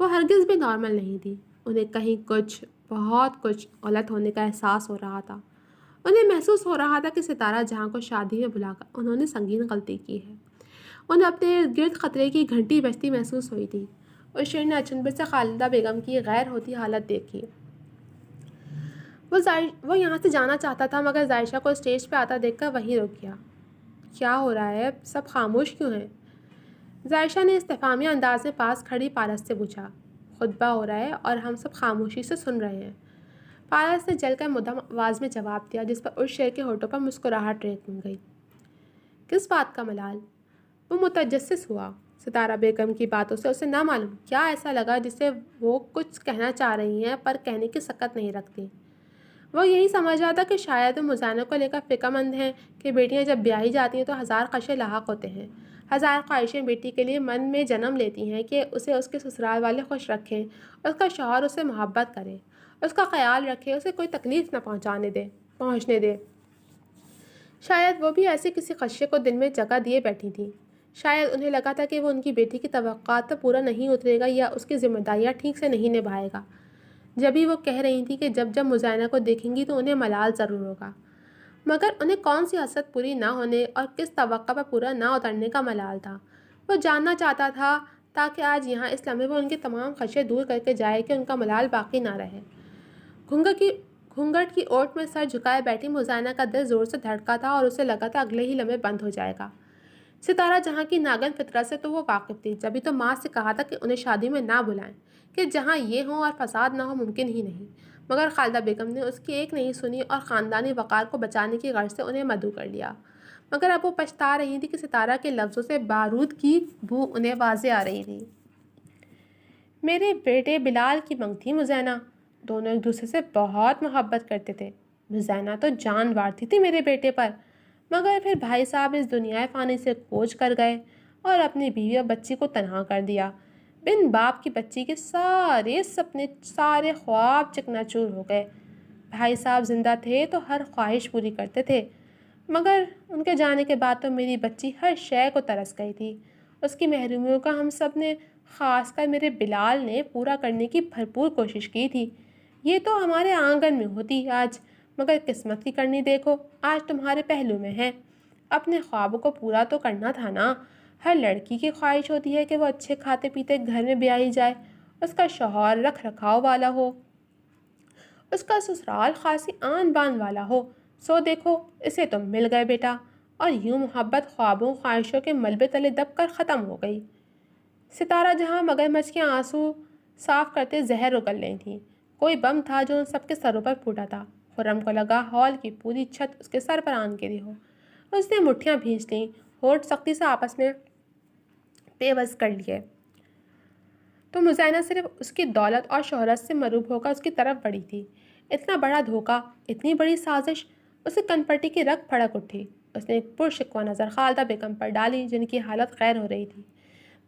ہرگز بھی نارمل نہیں تھی۔ انہیں کہیں کچھ، بہت کچھ غلط ہونے کا احساس ہو رہا تھا۔ انہیں محسوس ہو رہا تھا کہ ستارہ جہاں کو شادی میں بلا کر انہوں نے سنگین غلطی کی ہے۔ انہیں اپنے ارد گرد خطرے کی گھنٹی بجتی محسوس ہوئی تھی۔ اس شیر نے اچنبے سے خالدہ بیگم کی غیر ہوتی حالت دیکھی۔ وہ یہاں سے جانا چاہتا تھا مگر ظاہرہ کو اسٹیج پہ آتا دیکھ کر وہیں رک گیا۔ کیا ہو رہا ہے؟ سب خاموش کیوں ہیں؟ ظاہرہ نے استفہامیہ انداز میں پاس کھڑی پارس سے پوچھا۔ خطبہ ہو رہا ہے اور ہم سب خاموشی سے سن رہے ہیں، پارس نے جل کر مدھم آواز میں جواب دیا، جس پر اس شیر کے ہونٹوں پر مسکراہٹ ریکھ گئی۔ کس بات کا ملال؟ وہ متجسس ہوا۔ ستارہ بیگم کی باتوں سے اسے نہ معلوم کیا ایسا لگا جسے وہ کچھ کہنا چاہ رہی ہیں پر کہنے کی سکت نہیں رکھتی۔ وہ یہی سمجھ رہا تھا کہ شاید وہ مزینہ کو لے کر فکر مند ہیں کہ بیٹیاں جب بیاہی جاتی ہیں تو ہزار خدشے لاحق ہوتے ہیں، ہزار خواہشیں بیٹی کے لیے من میں جنم لیتی ہیں کہ اسے اس کے سسرال والے خوش رکھیں، اس کا شوہر اسے محبت کرے، اس کا خیال رکھے، اسے کوئی تکلیف نہ پہنچنے دے۔ شاید وہ بھی ایسے کسی خدشے کو دل میں جگہ دیے بیٹھی تھیں۔ شاید انہیں لگا تھا کہ وہ ان کی بیٹی کی توقعات پر پورا نہیں اترے گا یا اس کی ذمہ داریاں ٹھیک سے نہیں نبھائے گا۔ جبھی وہ کہہ رہی تھی کہ جب جب مزینہ کو دیکھیں گی تو انہیں ملال ضرور ہوگا، مگر انہیں کون سی حسرت پوری نہ ہونے اور کس توقع پر پورا نہ اترنے کا ملال تھا؟ وہ جاننا چاہتا تھا تاکہ آج یہاں اس لمحے وہ ان کے تمام خدشے دور کر کے جائے کہ ان کا ملال باقی نہ رہے۔ گھونگھٹ کی اوٹ میں سر جھکائے بیٹھی مزینہ کا دل زور سے دھڑکا تھا اور اسے لگا تھا اگلے ہی لمحے بند ہو جائے گا۔ ستارہ جہاں کی ناگن فطرت سے تو وہ واقف تھی، جبھی تو ماں سے کہا تھا کہ انہیں شادی میں نہ بلائیں، کہ جہاں یہ ہوں اور فساد نہ ہو ممکن ہی نہیں، مگر خالدہ بیگم نے اس کی ایک نہیں سنی اور خاندانی وقار کو بچانے کی غرض سے انہیں مدعو کر لیا۔ مگر اب وہ پچھتا رہی تھی کہ ستارہ کے لفظوں سے بارود کی بو انہیں واضح آ رہی تھی۔ میرے بیٹے بلال کی منگ تھی مزینہ، دونوں ایک دوسرے سے بہت محبت کرتے تھے۔ مزینہ تو جان مارتی تھی میرے بیٹے پر، مگر پھر بھائی صاحب اس دنیا فانی سے کوچ کر گئے اور اپنی بیوی اور بچی کو تنہا کر دیا۔ بن باپ کی بچی کے سارے سپنے، سارے خواب چکنا چور ہو گئے۔ بھائی صاحب زندہ تھے تو ہر خواہش پوری کرتے تھے، مگر ان کے جانے کے بعد تو میری بچی ہر شے کو ترس گئی تھی۔ اس کی محرومیوں کا ہم سب نے، خاص کر میرے بلال نے، پورا کرنے کی بھرپور کوشش کی تھی۔ یہ تو ہمارے آنگن میں ہوتی آج، مگر قسمت کی کرنی دیکھو، آج تمہارے پہلو میں ہے۔ اپنے خوابوں کو پورا تو کرنا تھا نا۔ ہر لڑکی کی خواہش ہوتی ہے کہ وہ اچھے کھاتے پیتے گھر میں بیاہی جائے، اس کا شوہر رکھ رکھاؤ والا ہو، اس کا سسرال خاصی آن بان والا ہو۔ سو دیکھو اسے تم مل گئے بیٹا، اور یوں محبت خوابوں خواہشوں کے ملبے تلے دب کر ختم ہو گئی۔ ستارہ جہاں مگرمچھ کے آنسو صاف کرتے زہر اگل رہی تھیں۔ کوئی بم تھا جو ان سب کے سروں پر پھوٹا تھا۔ خرم کو لگا ہال کی پوری چھت اس کے سر پر آن گری ہو۔ اس نے مٹھیاں بھینچ لیں، ہونٹ سختی سے آپس میں پیوست کر لیے۔ تو مزینہ صرف اس کی دولت اور شہرت سے مروب ہو کر اس کی طرف بڑھی تھی۔ اتنا بڑا دھوکہ، اتنی بڑی سازش، اسے کن پٹی کی رگ پھڑک اٹھی۔ اس نے ایک پرشکوہ نظر خالدہ بیگم پر ڈالی جن کی حالت خیر ہو رہی تھی،